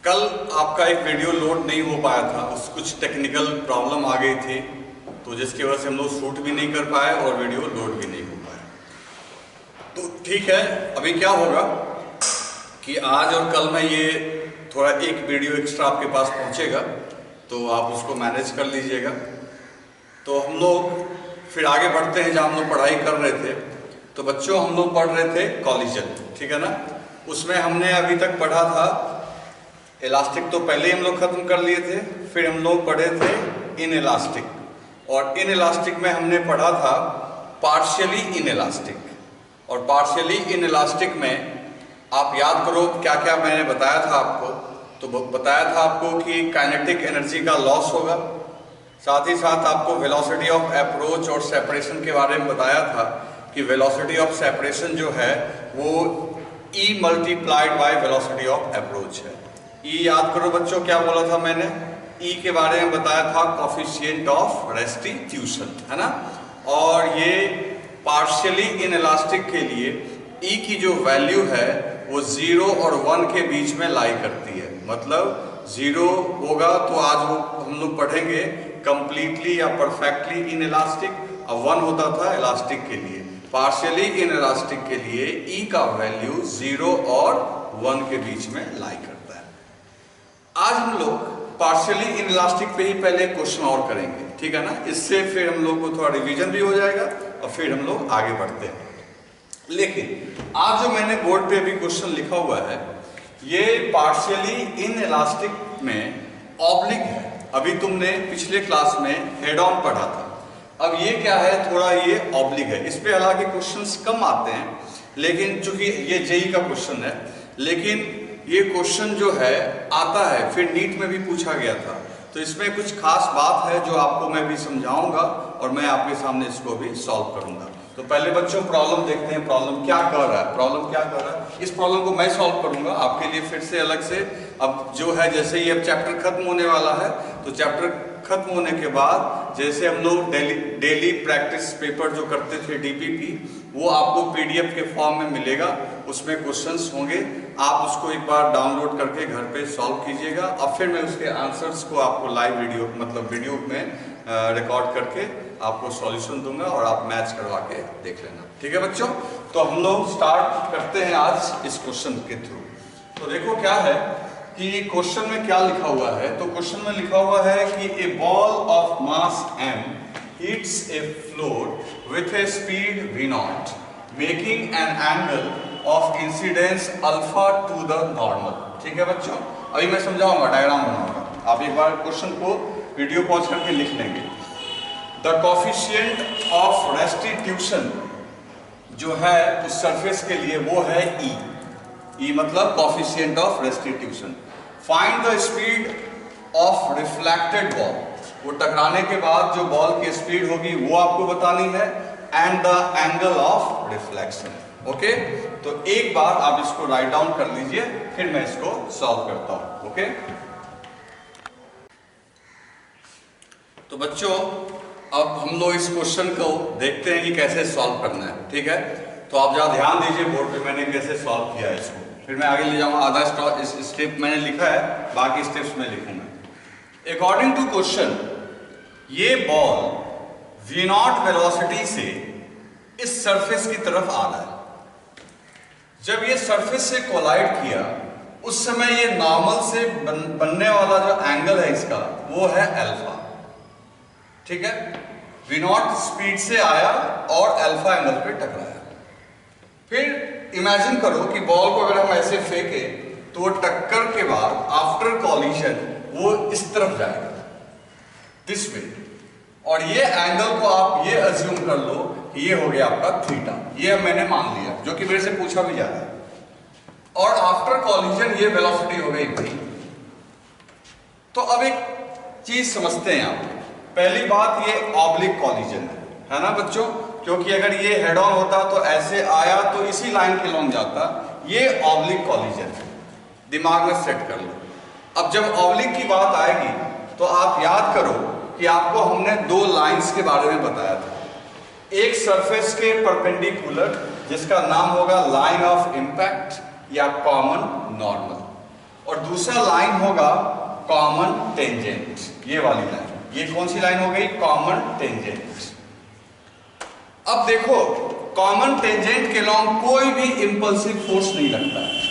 कल आपका एक वीडियो लोड नहीं हो पाया था, कुछ टेक्निकल प्रॉब्लम आ गई थी, तो जिसकी वजह से हम लोग शूट भी नहीं कर पाए और वीडियो लोड भी नहीं हो पाया। तो ठीक है, अभी क्या होगा कि आज और कल में ये थोड़ा एक वीडियो एक्स्ट्रा आपके पास पहुंचेगा, तो आप उसको मैनेज कर लीजिएगा। तो हम लोग फिर आगे बढ़ते हैं। जहाँ हम लोग पढ़ाई कर रहे थे, तो बच्चों हम लोग पढ़ रहे थे कॉलिजन, ठीक है ना। उसमें हमने अभी तक पढ़ा था इलास्टिक, तो पहले ही हम लोग खत्म कर लिए थे। फिर हम लोग पढ़े थे इन इलास्टिक, और इन इलास्टिक में हमने पढ़ा था पार्शियली इन इलास्टिक। और पार्शियली इन इलास्टिक में आप याद करो क्या क्या मैंने बताया था आपको। तो बताया था आपको कि काइनेटिक एनर्जी का लॉस होगा, साथ ही साथ आपको वेलोसिटी ऑफ अप्रोच और सेपरेशन के बारे में बताया था कि वेलोसिटी ऑफ सेपरेशन जो है वो E multiplied by velocity of approach है। E याद करो बच्चों, क्या बोला था मैंने? E के बारे में बताया था कोफिशिएंट ऑफ रेस्टिट्यूशन, है ना। और ये पार्शियली इन इलास्टिक के लिए E की जो वैल्यू है वो 0 और 1 के बीच में लाई करती है। मतलब 0 होगा तो आज वो हम लोग पढ़ेंगे कंप्लीटली या परफेक्टली इन इलास्टिक, और 1 होता था इलास्टिक के लिए। पार्शियली इन इलास्टिक के लिए E का वैल्यू 0 और 1 के बीच में लाई करता है। आज हम लोग पार्शियली इन इलास्टिक पे ही पहले क्वेश्चन और करेंगे, ठीक है ना। इससे फिर हम लोग को थोड़ा रिवीजन भी हो जाएगा और फिर हम लोग आगे बढ़ते हैं। लेकिन आज जो मैंने बोर्ड पे अभी क्वेश्चन लिखा हुआ है, ये पार्शियली इन इलास्टिक में ऑब्लिक है। अभी तुमने पिछले क्लास में हेड ऑन पढ़ा था, अब ये क्या है, थोड़ा ये ऑब्लिक है। इस पे हालांकि क्वेश्चंस कम आते हैं, लेकिन चूंकि ये जेई का क्वेश्चन है, लेकिन ये क्वेश्चन जो है आता है, फिर नीट में भी पूछा गया था। तो इसमें कुछ खास बात है जो आपको मैं भी समझाऊंगा और मैं आपके सामने इसको भी सॉल्व करूंगा। तो पहले बच्चों प्रॉब्लम देखते हैं, प्रॉब्लम क्या कर रहा है। प्रॉब्लम क्या कर रहा है, इस प्रॉब्लम को मैं सॉल्व करूंगा आपके लिए फिर से अलग से। अब जो है, जैसे ही अब चैप्टर खत्म होने वाला है, तो चैप्टर खत्म होने के बाद जैसे हम लोग डेली प्रैक्टिस पेपर जो करते थे डीपीपी, वो आपको पीडीएफ के फॉर्म में मिलेगा। उसमें क्वेश्चंस होंगे, आप उसको एक बार डाउनलोड करके घर पे सॉल्व कीजिएगा, और फिर मैं उसके आंसर्स को आपको लाइव वीडियो मतलब वीडियो में रिकॉर्ड करके आपको सॉल्यूशन दूंगा और आप मैच करवा के देख लेना, ठीक है बच्चों। तो हम लोग स्टार्ट करते हैं आज इस क्वेश्चन के थ्रू। तो देखो क्या है कि क्वेश्चन में क्या लिखा हुआ है। तो क्वेश्चन में लिखा हुआ है कि a ball of mass m hits a floor with a speed v0 making an angle of incidence alpha to the normal। ठीक है बच्चों, अभी मैं समझाऊंगा, डायग्राम बनाऊंगा, आप एक बार क्वेश्चन को वीडियो पॉज करके लिख लेंगे। द कोफिशिएंट ऑफ रेस्टिट्यूशन जो है उस सरफेस के लिए वो है E। E मतलब coefficient of restitution. Find the speed of reflected ball, वो टकराने के बाद जो बॉल की स्पीड होगी वो आपको बतानी है, and the angle of reflection. Okay, तो एक बार आप इसको राइट डाउन कर लीजिए, फिर मैं इसको सॉल्व करता हूं। ओके, तो बच्चों अब हम लोग इस क्वेश्चन को देखते हैं कि कैसे सॉल्व करना है, ठीक है। तो आप जरा ध्यान दीजिए बोर्ड पे मैंने कैसे सॉल्व किया है इसको, फिर मैं आगे ले जाऊंगा। आधा स्टेप मैंने लिखा है, बाकी स्टेप्स में लिखूंगा। अकॉर्डिंग टू क्वेश्चन, ये बॉल v0 वेलोसिटी से इस सरफेस की तरफ आ रहा है। जब ये सरफेस से कोलाइड किया, उस समय ये नॉर्मल से बनने वाला जो एंगल है इसका वो है अल्फा, ठीक है। v0 स्पीड से आया और अल्फा एंगल पे टकराया। फिर इमेजिन करो कि बॉल को अगर हम ऐसे फेंके तो टक्कर के बाद आफ्टर कॉलिजन वो इस तरफ जाएगा, दिस वे, और ये एंगल को आप ये अज्यूम कर लो कि ये हो गया आपका थीटा। ये मैंने मान लिया, जो कि मेरे से पूछा भी जा रहा है। और आफ्टर कॉलिजन ये वेलोसिटी हो गई v। तो अब एक चीज समझते हैं आप। पहली बात, ये ऑब्लिक कॉलिजन है ना बच्चों, क्योंकि अगर ये हेड ऑन होता तो ऐसे आया तो इसी लाइन के लॉन्ग जाता। ये ऑब्लिक कॉलिजन है, दिमाग में सेट कर लो। अब जब ऑब्लिक की बात आएगी तो आप याद करो कि आपको हमने दो लाइंस के बारे में बताया था। एक सरफेस के परपेंडिकुलर जिसका नाम होगा लाइन ऑफ इंपैक्ट या कॉमन नॉर्मल, और दूसरा लाइन होगा कॉमन टेंजेंट, ये वाली लाइन। ये कौन सी लाइन हो गई? Common tangent. अब देखो कॉमन टेंजेंट के लॉन्ग कोई भी इंपल्सिव फोर्स नहीं लगता है।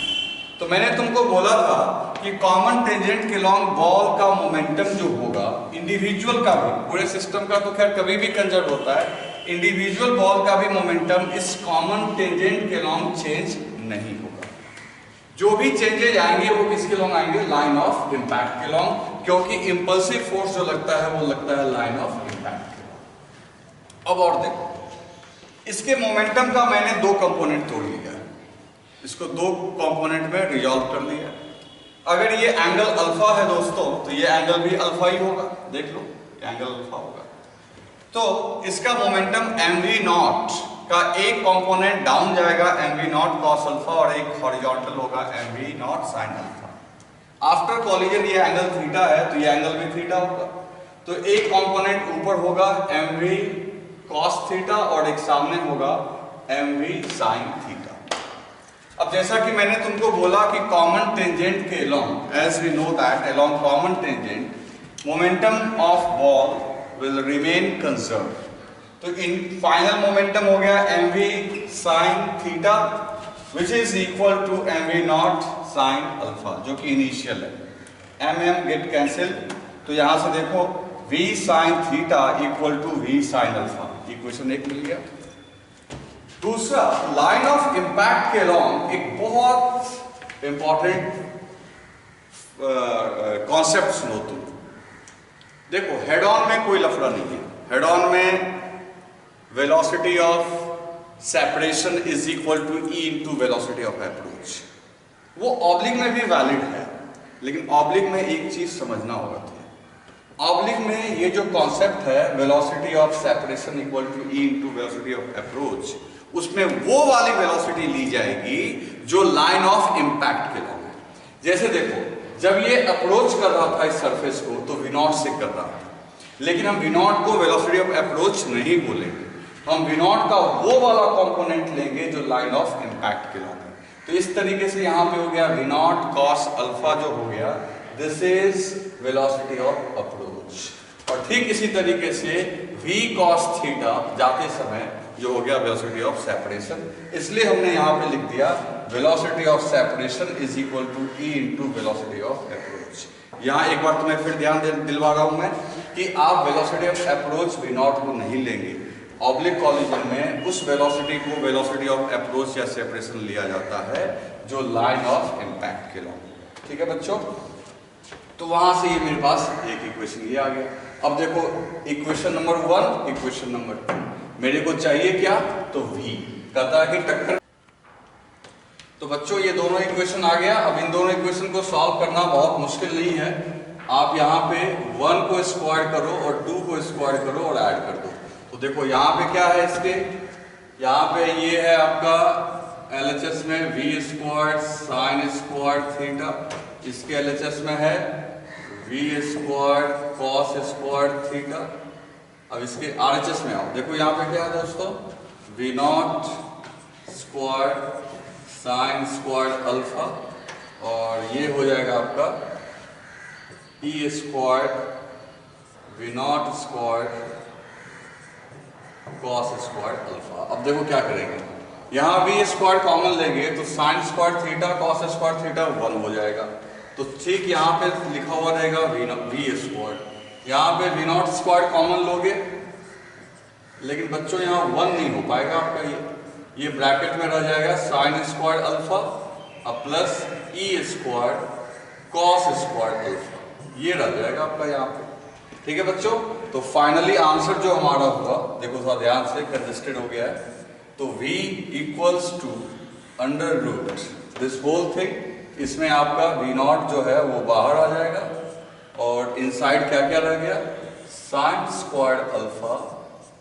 तो मैंने तुमको बोला था कि कॉमन टेंजेंट के लॉन्ग बॉल का मोमेंटम जो होगा, इंडिविजुअल का भी, पूरे सिस्टम का तो खैर कभी भी कंजर्व होता है, इंडिविजुअल बॉल का भी मोमेंटम इस कॉमन टेंजेंट के लॉन्ग चेंज नहीं होगा। जो भी चेंजेज आएंगे वो किसके लॉन्ग आएंगे? लाइन ऑफ इंपैक्ट के लॉन्ग, क्योंकि इंपल्सिव फोर्स जो लगता है वो लगता है लाइन ऑफ इंपैक्ट के लॉन्ग। अब और देखो, इसके मोमेंटम का मैंने दो कंपोनेंट तोड़ लिया, इसको दो कंपोनेंट में रिजॉल्व कर लिया। अगर ये एंगल अल्फा है दोस्तों, तो ये एंगल भी अल्फा ही होगा, देख लो एंगल अल्फा होगा। तो इसका मोमेंटम mv नॉट का एक कंपोनेंट डाउन जाएगा mv नॉट कॉस अल्फा और एक हॉरिजॉन्टल होगा mv naught sine alpha. After collision ये एंगल थीटा है तो ये एंगल भी थीटा होगा। तो एक कंपोनेंट ऊपर होगा mv कॉस थीटा और एक सामने होगा mv साइन थीटा। अब जैसा कि मैंने तुमको बोला कि कॉमन टेंजेंट के along, as we know that along common tangent momentum of ball will remain conserve. तो इन फाइनल मोमेंटम हो गया mv sine theta which is equal to mv naught sine alpha, जो कि इनिशियल है। mm get cancel, तो यहां से देखो v sine theta equal to v sine alpha, equation एक मिल गया। दूसरा, लाइन ऑफ इंपैक्ट के अलोंग एक बहुत इंपॉर्टेंट कॉन्सेप्ट सुनो तुम। देखो हेड ऑन में कोई लफड़ा नहीं है। हेड ऑन में velocity of separation is equal to E into velocity of approach. वो ऑब्लिक में भी वैलिड है, लेकिन ऑब्लिक में एक चीज समझना होगा तुम्हें। ऑब्लिक में ये जो कॉन्सेप्ट है velocity of separation equal to E into velocity of approach, उसमें वो वाली वेलोसिटी ली जाएगी जो लाइन ऑफ इंपैक्ट के लॉन्ग है। जैसे देखो जब ये अप्रोच कर रहा था इस सरफेस को तो वी नॉट से कर रहा था, लेकिन हम वी नॉट को वेलोसिटी ऑफ अप्रोच नहीं बोलेंगे, हम वी नॉट का वो वाला कंपोनेंट लेंगे जो लाइन ऑफ इंपैक्ट के लॉन्ग है। तो इस तरीके से यहाँ पे हो गया वी नॉट कॉस अल्फा जो हो गया, this is velocity of approach. और ठीक इसी तरीके से v cos थीटा जाते समय जो हो गया वेलोसिटी ऑफ सेपरेशन। इसलिए हमने यहाँ पे लिख दिया velocity of separation is equal to e into velocity of approach. यहाँ एक बार तुम्हें फिर ध्यान दिलवा रहा हूँ मैं कि आप velocity of approach v not को नहीं लेंगे। ऑब्लिक कॉलिजन में उस वेलोसिटी को वेलोसिटी ऑफ अप्रोच या सेपरेशन लिया जाता है जो लाइन ऑफ इंपैक्ट के लॉन्ग। ठीक है बच्चों, तो वहां से ये मेरे पास एक इक्वेशन ये आ गया। अब देखो इक्वेशन नंबर 1, इक्वेशन नंबर 2, मेरे को चाहिए क्या? तो v, कहता है कि टक्कर। तो बच्चों ये दोनों इक्वेशन आ गया। अब इन दोनों इक्वेशन को सॉल्व करना बहुत मुश्किल नहीं है। आप यहाँ पे 1 को स्क्वायर करो और 2 को स्क्वायर करो और ऐड कर दो। तो देखो यहाँ पे क्या है इसके, यहाँ पे ये है आपका LHS में v square sine square theta, इसके LHS में है v square cos square theta. अब इसके RHS में आओ, देखो यहाँ पे क्या है दोस्तों, v not square sine square alpha और ये हो जाएगा आपका e square v not square cos square alpha. अब देखो क्या करेंगे, यहाँ v स्क्वायर कॉमन लेंगे तो sine square theta cos square theta 1 हो जाएगा। तो ठीक यहाँ पे लिखा हुआ रहेगा v स्क्वायर, यहाँ पे v नॉट स्क्वायर कॉमन लोगे, लेकिन बच्चों यहाँ 1 नहीं हो पाएगा आपका, ये ब्रैकेट में रह जाएगा साइन स्क्वायर अल्फा अब plus e square cos square alpha, ये रह जाएगा आपका यहाँ पे। ठीक है बच्चों, तो फाइनली आंसर जो हमारा हुआ, देखो थोड़ा ध्यान से, कंजेस्टेड हो गया है, तो v equals to under root this whole thing. इसमें आपका v नॉट जो है वो बाहर आ जाएगा और इनसाइड क्या क्या रह गया, sign square alpha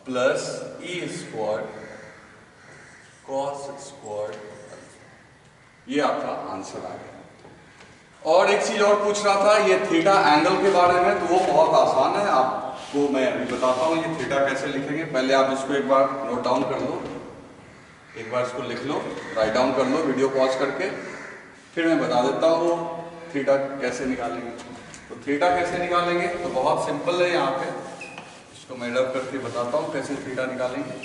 plus e square cos square alpha, ये आपका आंसर आ गया। और एक चीज और पूछ रहा था ये थीटा एंगल के बारे में, तो वो बहुत आसान है, आपको मैं अभी बताता हूँ ये थीटा कैसे लिखेंगे। पहले आप इसको एक बार नोट डाउन कर लो, एक बार इसको लिख लो, राइट डाउन कर लो वीडियो पॉज करके, फिर मैं बता देता हूँ थीटा कैसे निकालेंगे। तो थीटा कैसे निकालेंगे, तो बहुत सिंपल है। यहाँ पे इसको मैं रब करके बताता हूँ कैसे थीटा निकालेंगे।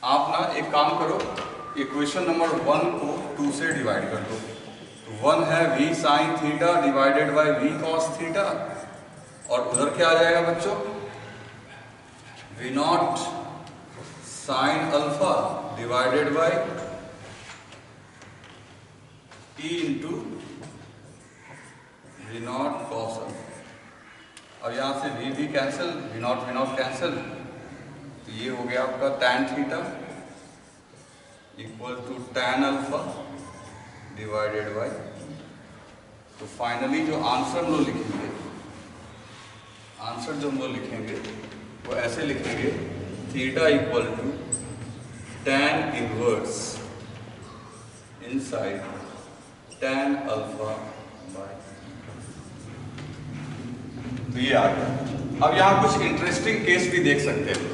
आप ना एक काम करो, इक्वेशन नंबर 1 को 2 से डिवाइड कर दो। तो 1 है v sine theta divided by v cos theta, और उधर क्या आ जाएगा बच्चों, v naught sine alpha divided by e into V naught cos alpha. अब यहाँ से v cancel, V naught cancel, तो ये हो गया आपका tan theta equal to tan alpha divided by. तो फाइनली जो आंसर हम लोग लिखेंगे, आंसर जो हम लोग लिखेंगे वो ऐसे लिखेंगे, theta equal to tan inverse inside tan alpha by. तो ये आ गया। अब यहाँ कुछ इंटरेस्टिंग केस भी देख सकते हैं।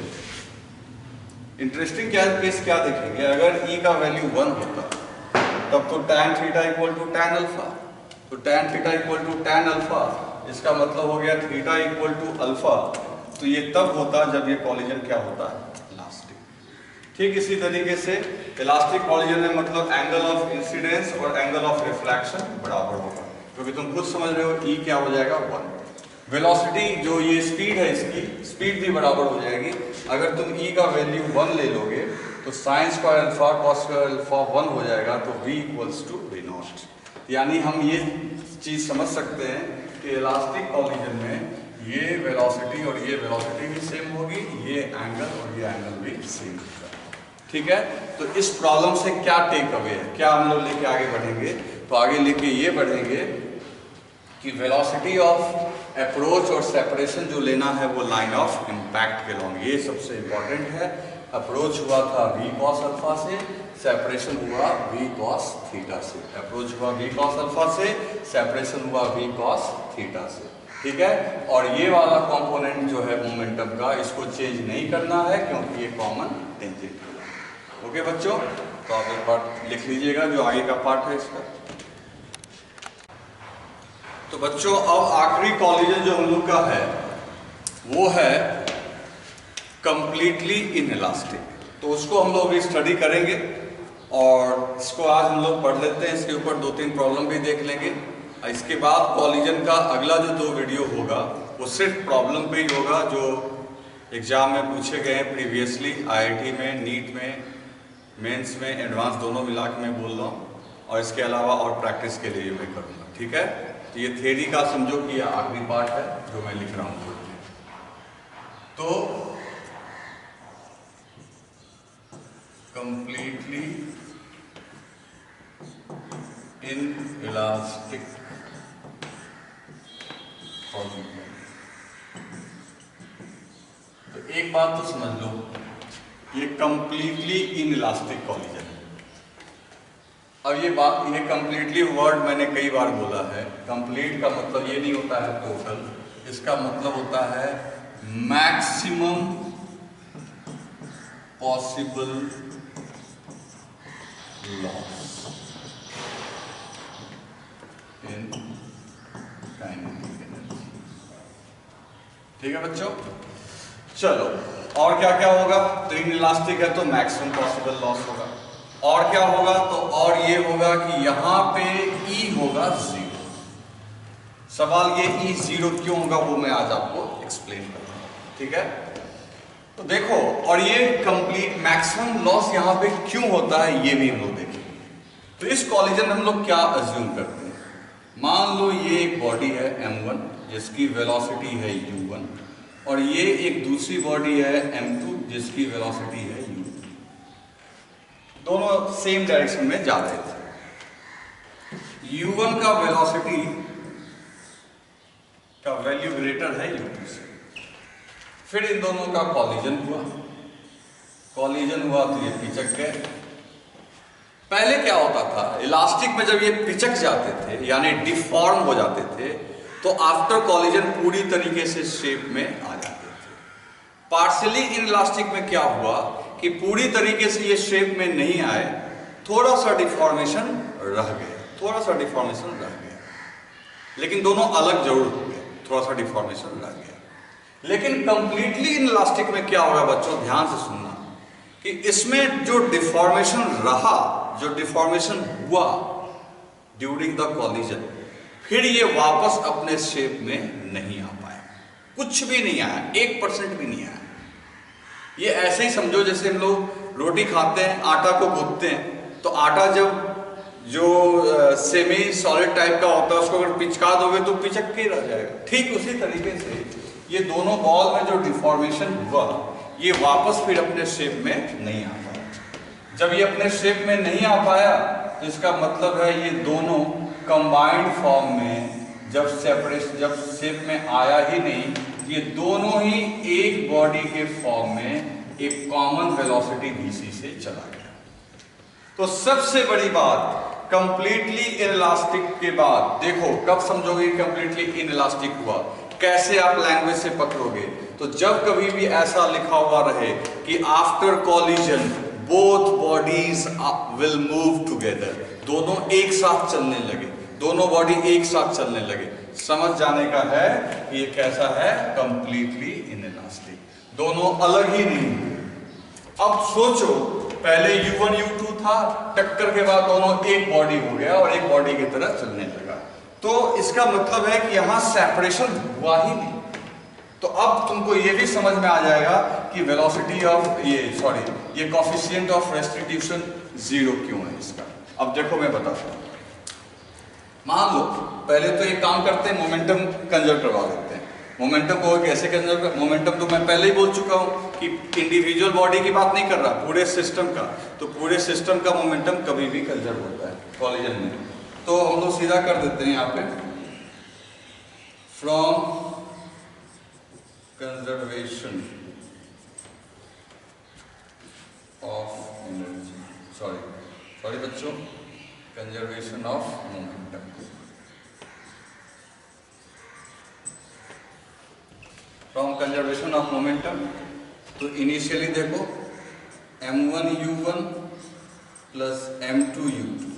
इंटरेस्टिंग केस क्या देखेंगे, अगर e का वैल्यू 1 होता तब तो tan theta equal to tan alpha, तो tan theta equal to tan alpha, इसका मतलब हो गया थीटा इक्वल टू अल्फा। तो ये तब होता जब ये कॉलिजन क्या होता है, इलास्टिक। ठीक इसी तरीके से इलास्टिक कॉलिजन में मतलब एंगल ऑफ इंसिडेंस और एंगल ऑफ रिफ्लेक्शन बराबर होगा, क्योंकि तुम खुद समझ रहे हो e क्या हो जाएगा 1। वेलोसिटी जो ये स्पीड है, इसकी स्पीड भी बराबर हो जाएगी। अगर तुम e का वैल्यू 1 ले लोगे तो sine square alpha cos square alpha 1 हो जाएगा, तो v equals to v naught. यानी हम ये चीज समझ सकते हैं कि इलास्टिक कॉलिजन में ये वेलोसिटी और ये वेलोसिटी भी सेम होगी, ये एंगल और ये एंगल भी सेम होगा। ठीक है, तो इस प्रॉब्लम से क्या टेक अवे है, क्या हम लोग लेके आगे बढ़ेंगे, तो आगे लेके ये बढ़ेंगे कि वेलोसिटी ऑफ अप्रोच और सेपरेशन जो लेना है वो लाइन ऑफ इम्पैक्ट के लॉन्ग, ये सबसे इंपॉर्टेंट है। अप्रोच हुआ था v cos अल्फा से, सेपरेशन हुआ v cos थीटा से। अप्रोच हुआ v cos अल्फा से, सेपरेशन हुआ v cos थीटा से। ठीक है, और ये वाला कंपोनेंट जो है मोमेंटम का, इसको चेंज नहीं करना है क्योंकि ये कॉमन टेंजेंट है। ओके बच्चों, तो आप एक बार लिख लीजिएगा जो आगे का पार्ट है इसका। तो बच्चों अब आखिरी कॉलिजन जो हम लोग का है वो है कंप्लीटली इनइलास्टिक। तो उसको हम लोग भी स्टडी करेंगे और इसको आज हम लोग पढ़ लेते हैं। इसके ऊपर 2-3 प्रॉब्लम भी देख लेंगे। इसके बाद कॉलिजन का अगला जो 2 वीडियो होगा वो सिर्फ प्रॉब्लम पे ही होगा जो एग्जाम में पूछे गए हैं प्रीवियसली, IIT में, नीट में, मेंस में, एडवांस दोनों मिला के मैं बोल रहा हूँ, और इसके अलावा और प्रैक्टिस के लिए मैं करूँगा। ठीक है, तो ये थ्योरी का समझो कि ये आखिरी पार्ट है जो मैं लिख रहा हूँ। तो कंप्लीटली इनइलास्टिक कॉलिजन। तो एक बात तो समझ लो, ये कंप्लीटली इनइलास्टिक कॉलिजन है। अब ये बात, ये कंप्लीटली वर्ड मैंने कई बार बोला है। कंप्लीट का मतलब ये नहीं होता है टोटल, इसका मतलब होता है maximum possible loss in kinetic energy. ठीक है बच्चों, चलो और क्या क्या होगा। तो इनइलास्टिक है तो मैक्सिमम पॉसिबल लॉस होगा। और क्या होगा, तो और ये होगा कि यहां पे E होगा 0। सवाल ये E 0 क्यों होगा वो मैं आज आपको एक्सप्लेन करूंगा। ठीक है, तो देखो, और ये कंप्लीट मैक्सिमम लॉस यहां पे क्यों होता है ये भी हम लोग देखेंगे। तो इस कॉलिजन में हम लोग क्या अज्यूम करते हैं, मान लो ये एक बॉडी है m1 जिसकी वेलोसिटी है u1, और ये एक दूसरी बॉडी है m2 जिसकी वेलोसिटी है u2। दोनों सेम डायरेक्शन में जा रहे थे। u1 का वेलोसिटी का वैल्यू ग्रेटर है u2 से। फिर इन दोनों का कॉलिजन हुआ, कॉलिजन हुआ तो ये पिचक गए। पहले क्या होता था, इलास्टिक में जब ये पिचक जाते थे यानी डिफॉर्म हो जाते थे, तो आफ्टर कॉलिजन पूरी तरीके से शेप में आ जाते थे। पार्शियली इनइलास्टिक में क्या हुआ कि पूरी तरीके से ये शेप में नहीं आए, थोड़ा सा डिफॉर्मेशन रह गया, थोड़ा सा डिफॉर्मेशन रह गया। लेकिन दोनों अलग जरूर हो गए, थोड़ा सा डिफॉर्मेशन रह गया। लेकिन कंप्लीटली इनइलास्टिक में क्या होगा बच्चों, ध्यान से सुनना कि इसमें जो डिफॉर्मेशन रहा, जो डिफॉर्मेशन हुआ ड्यूरिंग द कॉलिजन, फिर ये वापस अपने शेप में नहीं आ पाया, कुछ भी नहीं आया, 1% भी नहीं आया। ये ऐसे ही समझो जैसे हम लोग रोटी खाते हैं, आटा को गूंथते हैं, तो आटा जब जो सेमी सॉलिड टाइप का होता है उसको अगर पिचका दोगे तो पिचक के रह जाएगा। ठीक उसी तरीके से ये दोनों बॉल में जो डिफॉर्मेशन हुआ ये वापस फिर अपने शेप में नहीं आ पाया। जब ये अपने शेप में नहीं आ पाया तो इसका मतलब है ये दोनों कंबाइंड फॉर्म में जब शेप में आया ही नहीं, ये दोनों ही एक बॉडी के फॉर्म में एक कॉमन वेलोसिटी vc से चला गया। तो सबसे बड़ी बात, कंप्लीटली इनइलास्टिक के बाद देखो कब समझोगे कंप्लीटली इनइलास्टिक हुआ, कैसे आप लैंग्वेज से पकड़ोगे, तो जब कभी भी ऐसा लिखा हुआ रहे कि after collision both bodies will move together, दोनों एक साथ चलने लगे, दोनों बॉडी एक साथ चलने लगे, समझ जाने का है कि ये कैसा है, कंप्लीटली इनइलास्टिक, दोनों अलग ही नहीं। अब सोचो पहले U1 U2 था, टक्कर के बाद दोनों एक बॉडी हो गया और एक बॉडी की तरह चलने लगा, तो इसका मतलब है कि यहां सेपरेशन हुआ ही नहीं। तो अब तुमको ये भी समझ में आ जाएगा कि वेलोसिटी ऑफ ये कोफिशिएंट ऑफ रेस्टिट्यूशन 0 क्यों है इसका। अब देखो मैं बताता हूं, मान लो पहले तो एक काम करते हैं, मोमेंटम कंजर्व करवा देते हैं। मोमेंटम को कैसे कंजर्व कर, मोमेंटम तो मैं पहले ही बोल चुका हूं कि इंडिविजुअल बॉडी की बात नहीं कर रहा, पूरे सिस्टम का, तो पूरे सिस्टम का मोमेंटम कभी भी कंजर्व होता है कॉलिजन में। तो हम लोग सीधा कर देते हैं यहाँ पे, from conservation of energy, sorry बच्चों, conservation of momentum. From conservation of momentum, तो इनिशियली देखो m1 u1 plus m2 u2,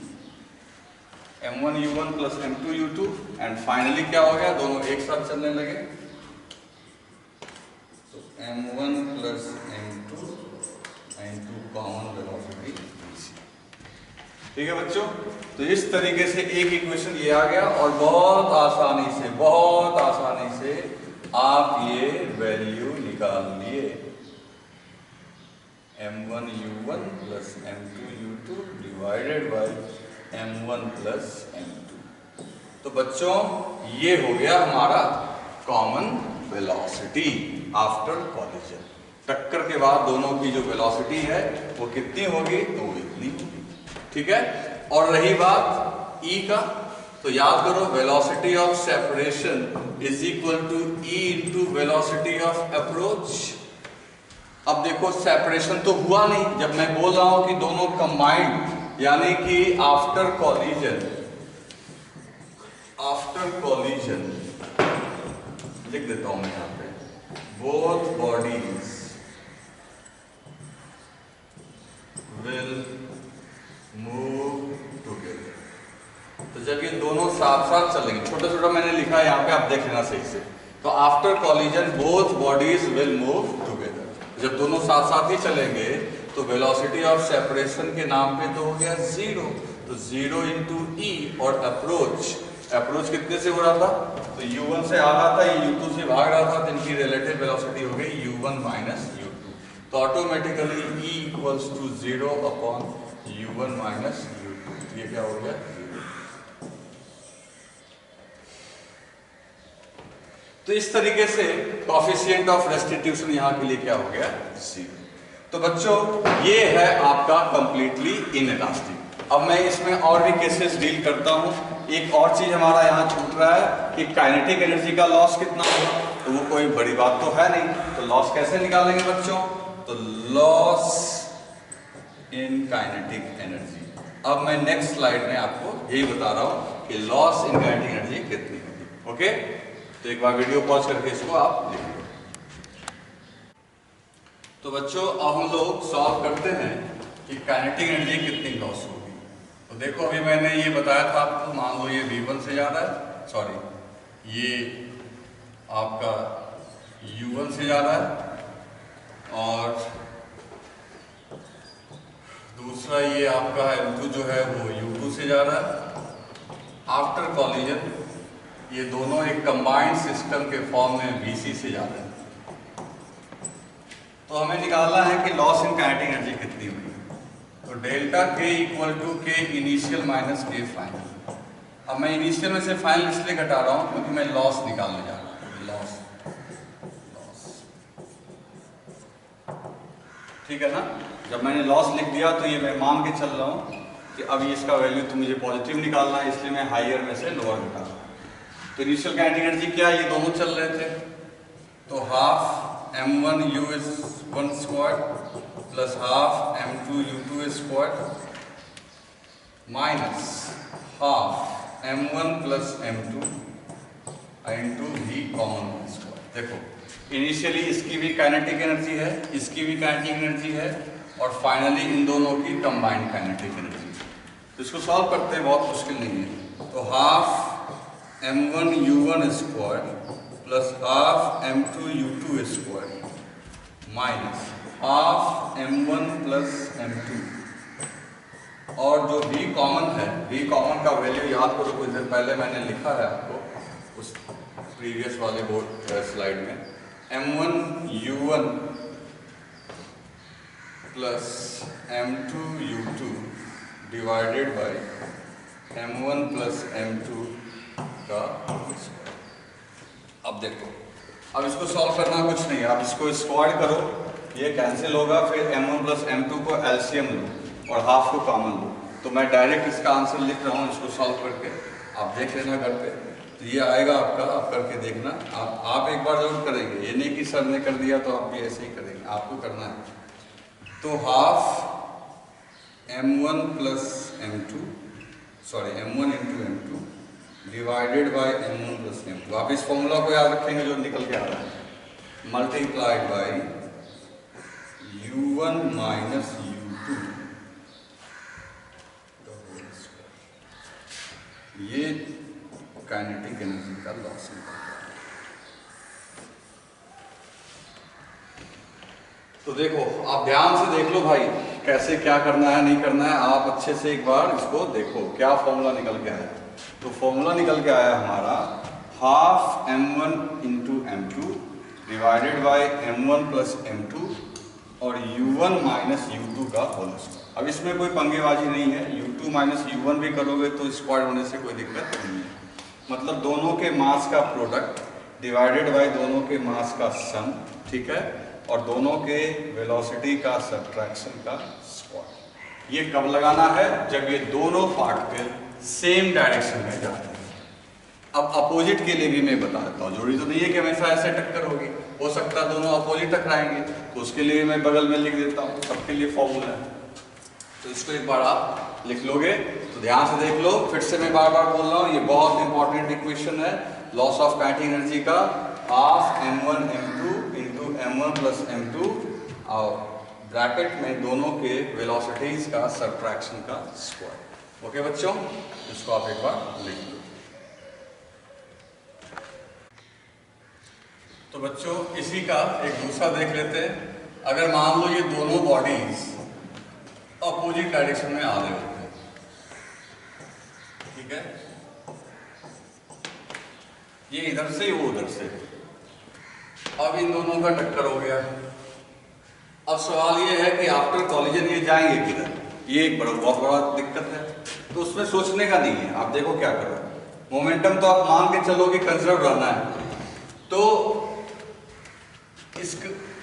m1 u1 plus m2 u2, and finally क्या हो गया, दोनों एक साथ चलने लगे, तो m1 plus m2 common velocity vc। ठीक है बच्चों, तो इस तरीके से एक इक्वेशन ये आ गया और बहुत आसानी से आप ये वैल्यू निकाल लिए, m1 u1 plus m2 u2 divided by m1 plus m2। तो बच्चों ये हो गया हमारा कॉमन वेलोसिटी आफ्टर कॉलिजन। टक्कर के बाद दोनों की जो वेलोसिटी है वो कितनी होगी, तो वो इतनी होगी। ठीक है, और रही बात E का, तो याद करो velocity of separation is equal to E into velocity of approach. अब देखो सेपरेशन तो हुआ नहीं, जब मैं बोल रहा हूं कि दोनों कंबाइंड, यानी कि आफ्टर कॉलिजन लिख देता हूं मैं यहां पे, both bodies will move together. तो जब ये दोनों साथ साथ चलेंगे, छोटा छोटा मैंने लिखा है यहाँ पे, आप देख लेना सही से, तो after collision both bodies will move together, जब दोनों साथ साथ ही चलेंगे तो वेलोसिटी ऑफ सेपरेशन के नाम पे तो हो गया 0, तो 0 इंटू ई, और अप्रोच कितने से हो रहा था, तो u1 से आ रहा था, ये u2 से भाग रहा था, तो इनकी रिलेटिव वेलोसिटी हो गई u1 माइनस u2, तो automatically E equals to 0 upon u1 minus u2, ये क्या हो गया 0। तो इस तरीके से कोफिशिएंट ऑफ रेस्टिट्यूशन यहाँ के लिए क्या हो गया 0। तो बच्चों ये है आपका कंप्लीटली इनइलास्टिक। अब मैं इसमें और भी केसेस डील करता हूँ। एक और चीज हमारा यहाँ छूट रहा है कि काइनेटिक एनर्जी का लॉस कितना होगा, तो वो कोई बड़ी बात तो है नहीं, तो लॉस कैसे निकालेंगे बच्चों, तो लॉस इन काइनेटिक एनर्जी। अब मैं नेक्स्ट स्लाइड में आपको यही बता रहा हूँ कि लॉस इन काइनेटिक एनर्जी कितनी होगी। ओके, तो एक बार वीडियो पॉज करके इसको आप लिखिए। तो बच्चों अब हम लोग सॉल्व करते हैं कि काइनेटिक एनर्जी कितनी लॉस होगी। तो देखो अभी मैंने ये बताया था आपको, मान लो ये V1 से ज्यादा है सॉरी, ये आपका U1 से जा रहा है और दूसरा ये आपका M2 जो है वो U2 से जा रहा है। आफ्टर कॉलिजन ये दोनों एक कंबाइंड सिस्टम के फॉर्म में VC से जा रहे हैं। तो हमें निकालना है कि लॉस इन काइनेटिक एनर्जी कितनी हुई। तो delta K equal to K initial minus K final. अब मैं इनिशियल में से फाइनल इसलिए घटा रहा हूं क्योंकि मैं लॉस निकालने जा रहा हूं। लॉस ठीक है ना। जब मैंने लॉस लिख दिया तो ये मैं मान के चल रहा हूं कि अब इसका वैल्यू तो मुझे पॉजिटिव निकालना है, इसलिए मैं हायर में से लोअर घटा रहा हूं। तो इनिशियल काइनेटिक एनर्जी क्या, ये दोनों चल रहे थे, तो half m1 u1 square plus half m2 u2 square minus half m1 plus m2 into v common square. देखो इनिशियली इसकी भी काइनेटिक एनर्जी है, इसकी भी काइनेटिक एनर्जी है और फाइनली इन दोनों की कंबाइंड काइनेटिक एनर्जी। तो इसको सॉल्व करते हैं, बहुत मुश्किल नहीं है। तो half m1 u1 square plus half m2 u2 square minus half m1 plus m2 और जो v कॉमन है, v कॉमन का वैल्यू याद करो, कुछ देर पहले मैंने लिखा है आपको उस प्रीवियस वाले बोर्ड स्लाइड में, m1 u1 plus m2 u2 divided by m1 plus m2 का। अब देखो, अब इसको सॉल्व करना कुछ नहीं है, अब इसको स्क्वायर करो, ये कैंसिल होगा, फिर m1 प्लस m2 को एलसीएम लो और हाफ को कॉमन लो। तो मैं डायरेक्ट इसका आंसर लिख रहा हूँ, इसको सॉल्व करके आप देख लेना घर पे। तो ये आएगा आपका, आप करके देखना। आप एक बार जरूर करेंगे, ये नहीं कि सर ने कर दिया तो आप भी ऐसे ही करेंगे, आपको करना है। तो half m1 plus m2 sorry m1 into m2 divided by m1 plus m2। आप इस फॉर्मूला को याद रखेंगे जो निकल के आ रहा है, multiplied by u1 minus u2। ये काइनेटिक एनर्जी का लॉस है। तो देखो, आप ध्यान से देख लो भाई, कैसे क्या करना है नहीं करना है, आप अच्छे से एक बार इसको देखो क्या फॉर्मूला निकल के आया। तो फॉर्मूला निकल के आया हमारा half m1 into m2 divided by m1 plus m2 और u1 माइनस u2 का होल स्क्वायर। अब इसमें कोई पंगेबाजी नहीं है, u2 माइनस u1 भी करोगे तो स्क्वायर होने से कोई दिक्कत नहीं है। मतलब दोनों के मास का प्रोडक्ट डिवाइडेड बाय दोनों के मास का सम, ठीक है, और दोनों के वेलोसिटी का सब्ट्रैक्शन का स्क्वायर। ये कब लगाना है, जब ये दोनों पार्टिकल सेम डायरेक्शन में जा रहे हैं। अब अपोजिट के लिए भी मैं बता देता हूँ, जरूरी तो नहीं है कि हमेशा ऐसे टक्कर होगी, हो सकता है दोनों अपोजिट टकराएंगे, तो उसके लिए मैं बगल में लिख देता हूँ, सबके लिए फॉर्मूला है। तो इसको एक बार आप लिख लोगे तो ध्यान से देख लो, फिर से मैं बार बार बोल रहा हूँ, ये बहुत इंपॉर्टेंट इक्वेशन है लॉस ऑफ काइनेटिक एनर्जी का। Half m1 m2 into m1 plus m2 और ब्रैकेट में दोनों के वेलोसिटीज का सब्ट्रैक्शन का स्क्वायर। ओके बच्चों, इसको आप एक बार लिख लो। तो बच्चों इसी का एक दूसरा देख लेते हैं। अगर मान लो ये दोनों बॉडीज अपोजिट डायरेक्शन में आ रहे होते हैं, ठीक है, ये इधर से वो उधर से, अब इन दोनों का टक्कर हो गया। अब सवाल ये है कि आफ्टर कॉलिजन ये जाएंगे किधर, ये एक बहुत बड़ा दिक्कत है। तो उसमें सोचने का नहीं है, आप देखो क्या करो, मोमेंटम तो आप मान के चलो कि कंजर्व रहना है। तो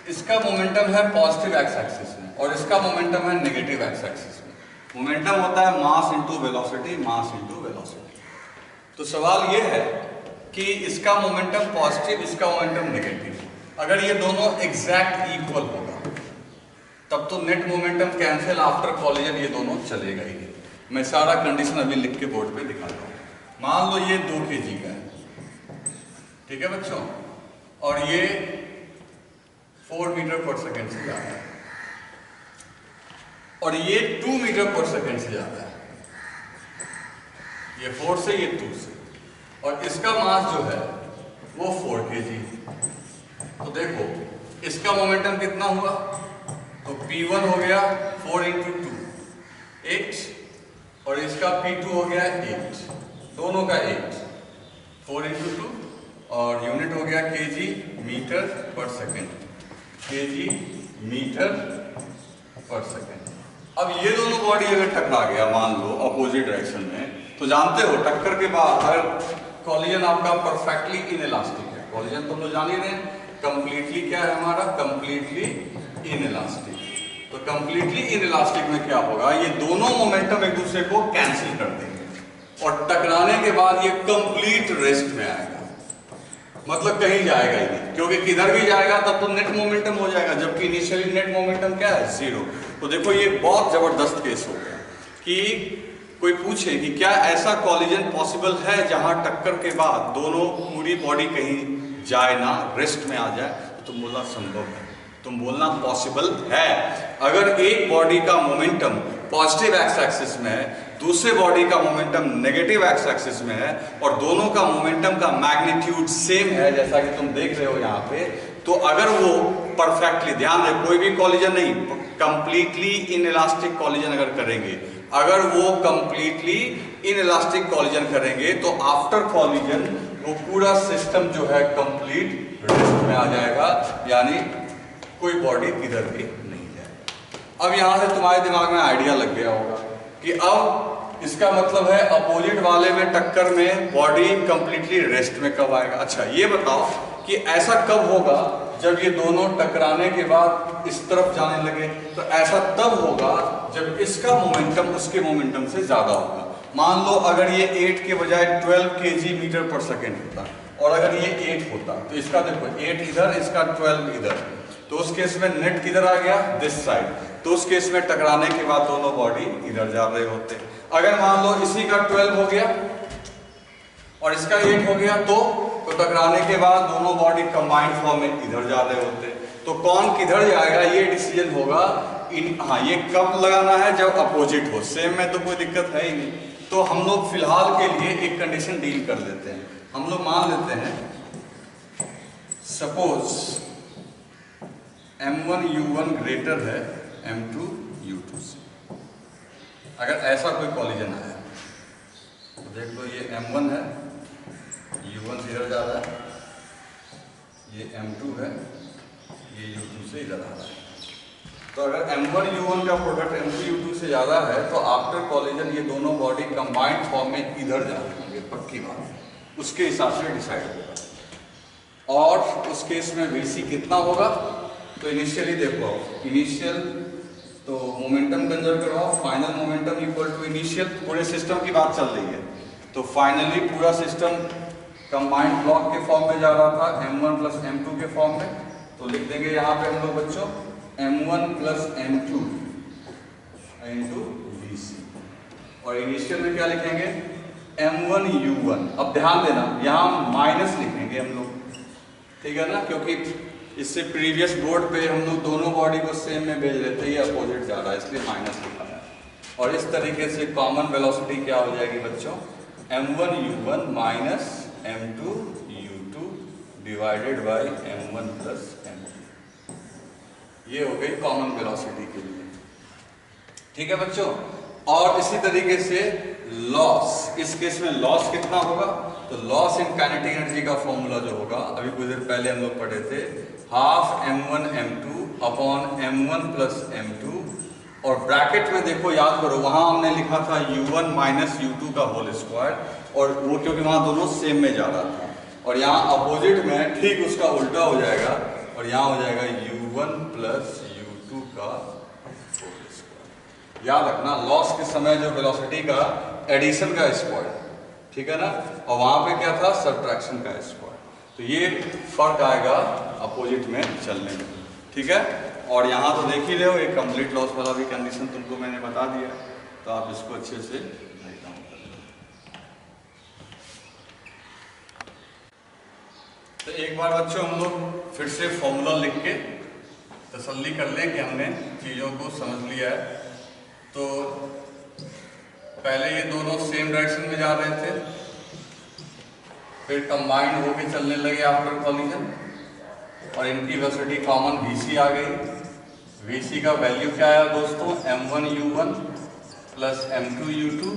इसका मोमेंटम है पॉजिटिव एक्स एक्सिस में और इसका मोमेंटम है नेगेटिव एक्स एक्सिस में। मोमेंटम होता है mass into velocity, mass into velocity. तो सवाल ये है कि इसका मोमेंटम पॉजिटिव, इसका मोमेंटम नेगेटिव। अगर ये दोनों एग्जैक्ट इक्वल होगा तब तो net momentum cancel, after collision ये दोनों चलेगा ही नहीं। मैं सारा कंडीशन अभी लिख के बोर्ड पे दिखा रहा हूँ। मान लो ये 2 kg का है, ठीक है बच्चों, और ये 4 मीटर पर सेकेंड से जाता है और ये 2 मीटर पर सेकेंड से जाता है, ये 4 से ये 2 से। और इसका मास जो है वो 4 kg। तो देखो इसका मोमेंटम कितना हुआ, तो P1 हो गया 4 × 2 8, और इसका P2 हो गया 8, दोनों का 8, 4 × 2, और यूनिट हो गया kg मीटर पर सेकेंड, kg मीटर पर सेकेंड। अब ये दोनों बॉडी अगर टकरा गया मान लो अपोजिट डायरेक्शन में, तो जानते हो टक्कर के बाद अगर कॉलिजन आपका परफेक्टली इनइलास्टिक है, कॉलिजन तो हम लोग जान ही रहे हैं कंप्लीटली क्या है हमारा, कंप्लीटली इनइलास्टिक। तो कंप्लीटली इनइलास्टिक में क्या होगा, ये दोनों मोमेंटम एक दूसरे को कैंसिल कर देंगे और टकराने के बाद ये कंप्लीट रेस्ट में आएगा, मतलब कहीं जाएगा ही नहीं, क्योंकि किधर भी जाएगा तब तो नेट मोमेंटम हो जाएगा, जबकि इनिशियली नेट मोमेंटम क्या है, 0। तो देखो ये बहुत जबरदस्त केस हो गया कि कोई पूछे कि क्या ऐसा कॉलिजन पॉसिबल है जहां टक्कर के बाद दोनों पूरी बॉडी कहीं जाए ना, रेस्ट में आ जाए, तो तुम बोलना संभव है, तुम बोलना पॉसिबल है। अगर एक बॉडी का मोमेंटम पॉजिटिव एक्स एक्सिस में है, दूसरे बॉडी का मोमेंटम नेगेटिव एक्स एक्सिस में है, और दोनों का मोमेंटम का मैग्नीट्यूड सेम है जैसा कि तुम देख रहे हो यहाँ पे, तो अगर वो परफेक्टली, ध्यान रहे कोई भी कॉलिजन नहीं, कंप्लीटली इनइलास्टिक कॉलिजन अगर करेंगे, अगर वो कंप्लीटली इनइलास्टिक कॉलिजन करेंगे तो आफ्टर कॉलिजन वो पूरा सिस्टम जो है कंप्लीट रेस्ट में आ जाएगा, यानी कोई बॉडी किधर भी नहीं जाएगा। अब यहां से तुम्हारे दिमाग में आइडिया लग गया होगा कि अब इसका मतलब है अपोजिट वाले में टक्कर में बॉडी कंप्लीटली रेस्ट में कब आएगा। अच्छा ये बताओ कि ऐसा कब होगा जब ये दोनों टकराने के बाद इस तरफ जाने लगे, तो ऐसा तब होगा जब इसका मोमेंटम उसके मोमेंटम से ज्यादा होगा। मान लो अगर ये 8 के बजाय 12 kg मीटर पर सेकेंड होता, और अगर ये 8 होता, तो इसका देखो 8 इधर, इसका 12 इधर, तो उस केस में नेट किधर आ गया, दिस साइड, तो उस केस में टकराने के बाद दोनों बॉडी इधर जा रहे होते। अगर मान लो इसी का 12 हो गया और इसका 8 हो गया, तो टकराने के बाद दोनों बॉडी कंबाइंड फॉर्म में इधर जा रहे होते। तो कौन किधर जाएगा ये डिसीजन होगा हाँ, ये कब लगाना है, जब अपोजिट हो, सेम में तो कोई दिक्कत है ही नहीं। तो हम लोग फिलहाल के लिए एक कंडीशन डील कर लेते हैं। हम लोग मान लेते हैं सपोज M1U1 ग्रेटर है M2U2 से। अगर ऐसा कोई कॉलिजन आया तो देख लो ये M1 है, U1 से इधर जा रहा है, ये M2 है, ये U2 से इधर आ रहा है। तो अगर M1U1 का प्रोडक्ट M2U2 से ज़्यादा है तो आफ्टर कॉलिजन ये दोनों बॉडी कंबाइंड फॉर्म में इधर जा रहे होंगे, पक्की बात, उसके हिसाब से डिसाइड होगा। और उस केस में VC कितना होगा, तो इनिशियली देखो, इनिशियल तो मोमेंटम कंजर्व करवाओ, final momentum equal to initial, पूरे सिस्टम की बात चल रही है। तो फाइनली पूरा सिस्टम कंबाइंड ब्लॉक के फॉर्म में जा रहा था, M1 + M2 के फॉर्म में, तो लिख देंगे यहाँ पे हम लोग बच्चों M1 + M2 × VC, और इनिशियल में क्या लिखेंगे M1U1। अब ध्यान देना यहाँ माइनस लिखेंगे हम लोग, ठीक है ना, क्योंकि इससे प्रीवियस बोर्ड पे हम लोग दोनों बॉडी को सेम में भेज रहे थे, ये अपोजिट जा रहा है इसलिए माइनस लिखा है। और इस तरीके से कॉमन वेलोसिटी क्या हो जाएगी बच्चों, M1U1 - M2U2 divided by M1 + M2। ये हो गई कॉमन वेलोसिटी के लिए, ठीक है बच्चों। और इसी तरीके से लॉस, इस केस में लॉस कितना होगा, तो लॉस इन काइनेटिक एनर्जी का फॉर्मूला जो होगा, अभी कुछ देर पहले हम लोग पढ़े थे, ½ M1M2 अपॉन M1 + M2, और ब्रैकेट में देखो याद करो वहां हमने लिखा था U1 - U2 का होल स्क्वायर, और वो क्योंकि वहां दोनों सेम में जा रहा था, और यहाँ अपोजिट में ठीक उसका उल्टा हो जाएगा, और यहाँ हो जाएगा U1 + U2 का होल स्क्वायर। याद रखना लॉस के समय जो वेलोसिटी का एडिशन का स्क्वायर, ठीक है ना, और वहां पे क्या था, सब्ट्रैक्शन का स्क्वायर। तो ये फर्क आएगा अपोजिट में चलने में, ठीक है। और यहाँ तो देख ही रहे हो, एक कंप्लीट लॉस वाला भी कंडीशन तुमको मैंने बता दिया, तो आप इसको अच्छे से तो एक बार बच्चों हम लोग फिर से फॉर्मूला लिख के तसल्ली कर लें कि हमने चीज़ों को समझ लिया है। तो पहले ये दोनों सेम डायरेक्शन में जा रहे थे, फिर कंबाइंड होके चलने लगे आफ्टर कॉलिजन, और इनकी वेलोसिटी कॉमन vc आ गई। vc का वैल्यू क्या आया दोस्तों, m1u1 plus m2u2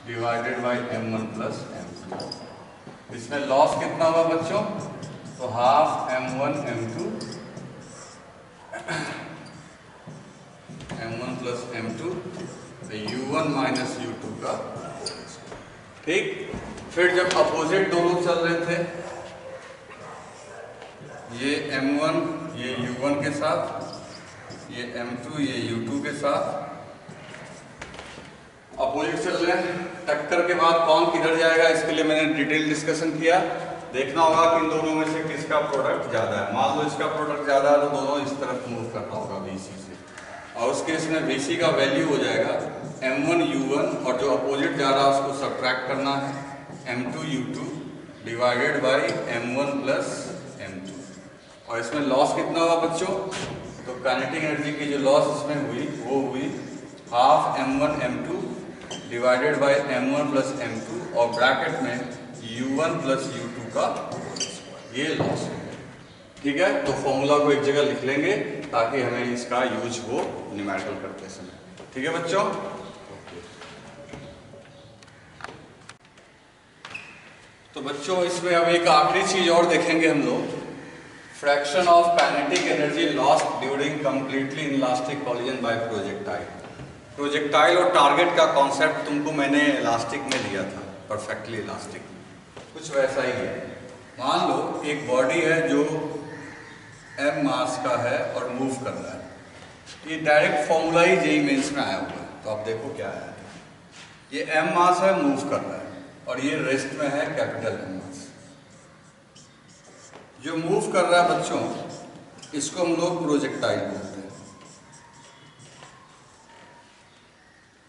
divided by m1 plus m2। इसमें लॉस कितना हुआ बच्चों, तो half m1 plus m2 u1 minus u2 का। ठीक, फिर जब अपोजिट दोनों चल रहे थे, ये m1 ये u1 के साथ, ये m2 ये u2 के साथ अपोजिट चल रहे हैं। टक्कर के बाद कौन किधर जाएगा, इसके लिए मैंने डिटेल डिस्कशन किया। देखना होगा कि इन दोनों में से किसका प्रोडक्ट ज्यादा है। मान लो इसका प्रोडक्ट ज्यादा है तो दोनों इस तरफ मूव करना होगा VC से, और उस केस में VC का वैल्यू हो जाएगा m1u1, और जो अपोजिट जा रहा है उसको सब्ट्रैक्ट करना है m2u2 divided by m1 plus m2। और इसमें लॉस कितना हुआ बच्चों, तो काइनेटिक एनर्जी की जो लॉस इसमें हुई वो हुई half m1 m2 divided by m1 plus m2, और ब्रैकेट में u1 प्लस u2 का ये लॉस है। ठीक है, तो फॉर्मूला को एक जगह लिख लेंगे ताकि हमें इसका यूज हो न्यूमेरिकल करते समय। ठीक है बच्चों, तो बच्चों इसमें अब एक आखिरी चीज और देखेंगे हम लोग, fraction of kinetic energy lost during completely inelastic collision by projectile. Projectile और टारगेट का कॉन्सेप्ट तुमको मैंने इलास्टिक में दिया था, परफेक्टली इलास्टिक, कुछ वैसा ही है। मान लो एक बॉडी है जो m मास का है और मूव कर रहा है, ये डायरेक्ट फॉर्मूला ही जेईई मेंस में आया हुआ है। तो आप देखो क्या है, ये m मास है, मूव कर रहा है, और ये रेस्ट में है कैपिटल M मास। जो मूव कर रहा है बच्चों, इसको हम लोग प्रोजेक्टाइल बोलते हैं,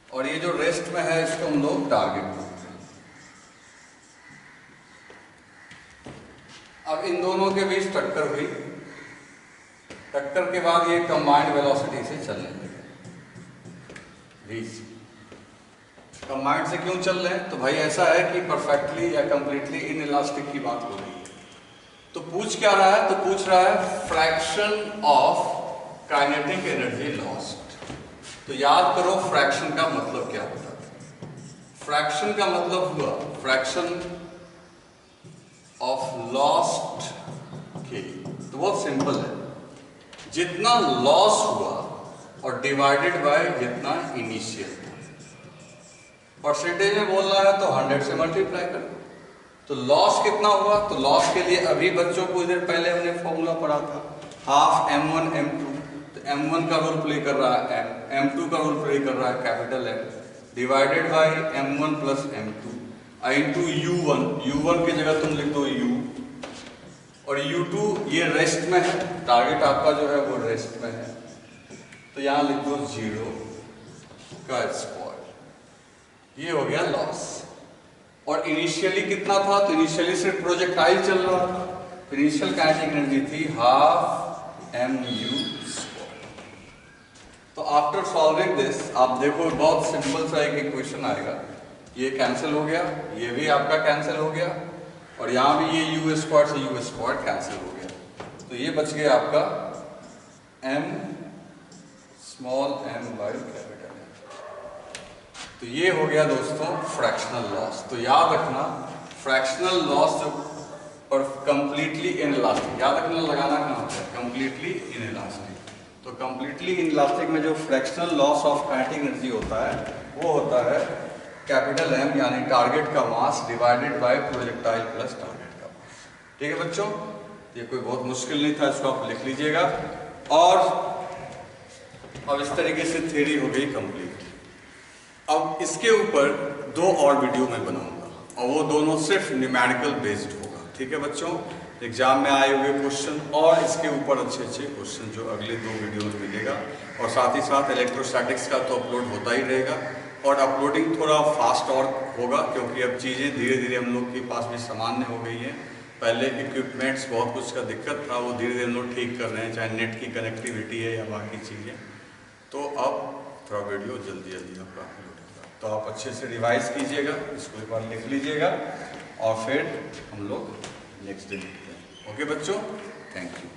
और ये जो रेस्ट में है इसको हम लोग टारगेट बोलते हैं। अब इन दोनों के बीच टक्कर हुई, टक्कर के बाद ये कंबाइंड वेलोसिटी से चलने लगे। कंबाइंड से क्यों चल रहे हैं, तो भाई ऐसा है कि परफेक्टली या कंप्लीटली इनइलास्टिक की बात हो रही है। तो पूछ क्या रहा है, तो पूछ रहा है fraction of kinetic energy lost. तो याद करो फ्रैक्शन का मतलब क्या होता है। फ्रैक्शन का मतलब हुआ फ्रैक्शन ऑफ लॉस्ट के, तो बहुत सिंपल है, जितना लॉस हुआ और डिवाइडेड बाय जितना इनिशियल। परसेंटेज में बोलना है तो 100 से मल्टीप्लाई कर दो। तो लॉस कितना हुआ, तो लॉस के लिए अभी बच्चों को इधर पहले हमने फॉर्मूला पढ़ा था, हाफ m1 m2। तो m1 का रोल प्ले कर रहा है m, m2 का रोल प्ले कर रहा है capital M, divided by m1 plus m2 into u1 की जगह तुम लिख दो u, और u2 ये रेस्ट में है, टारगेट आपका जो है वो रेस्ट में है, तो यहाँ लिख दो 0 का स्क्वायर। ये हो गया लॉस। और इनिशियली कितना था, तो इनिशियली सिर्फ प्रोजेक्टाइल चल रहा था, तो इनिशियल काइनेटिक एनर्जी थी हाफ mu स्क्वायर। तो आफ्टर सॉल्विंग दिस आप देखो बहुत सिंपल सा एक इक्वेशन आएगा, ये कैंसिल हो गया, ये भी आपका कैंसिल हो गया, और यहाँ भी ये u स्क्वायर से u स्क्वायर कैंसिल हो गया। तो ये बच गया आपका m small m by capital M। तो ये हो गया दोस्तों फ्रैक्शनल लॉस। तो याद रखना फ्रैक्शनल लॉस जो पर कंप्लीटली इनइलास्टिक, याद रखना लगाना कहाँ होता है, कंप्लीटली इनइलास्टिक। तो कंप्लीटली इनइलास्टिक में जो fractional loss of kinetic energy होता है वो होता है कैपिटल M, यानी टारगेट का mass divided by projectile plus target का मास। ठीक है बच्चों, ये कोई बहुत मुश्किल नहीं था, इसको आप लिख लीजिएगा। और अब इस तरीके से थ्योरी हो गई कंप्लीट। अब इसके ऊपर 2 और वीडियो मैं बनाऊंगा, और वो दोनों सिर्फ न्यूमेरिकल बेस्ड होगा। ठीक है बच्चों, एग्जाम में आए हुए क्वेश्चन और इसके ऊपर अच्छे अच्छे क्वेश्चन जो अगले 2 वीडियो में मिलेगा। और साथ ही साथ इलेक्ट्रोस्टैटिक्स का तो अपलोड होता ही रहेगा, और अपलोडिंग थोड़ा फास्ट और होगा क्योंकि अब चीज़ें धीरे धीरे हम लोग के पास भी सामान्य हो गई हैं। पहले इक्विपमेंट्स बहुत कुछ का दिक्कत था, वो धीरे धीरे हम लोग ठीक कर रहे हैं, चाहे नेट की कनेक्टिविटी है या बाकी चीज़ें। तो अब थोड़ा वीडियो जल्दी जल्दी आपका अपलोड होगा, तो आप अच्छे से रिवाइज कीजिएगा, इसको एक बार लिख लीजिएगा। और फिर हम लोग नेक्स्ट डे देखते हैं। ओके बच्चों, थैंक यू।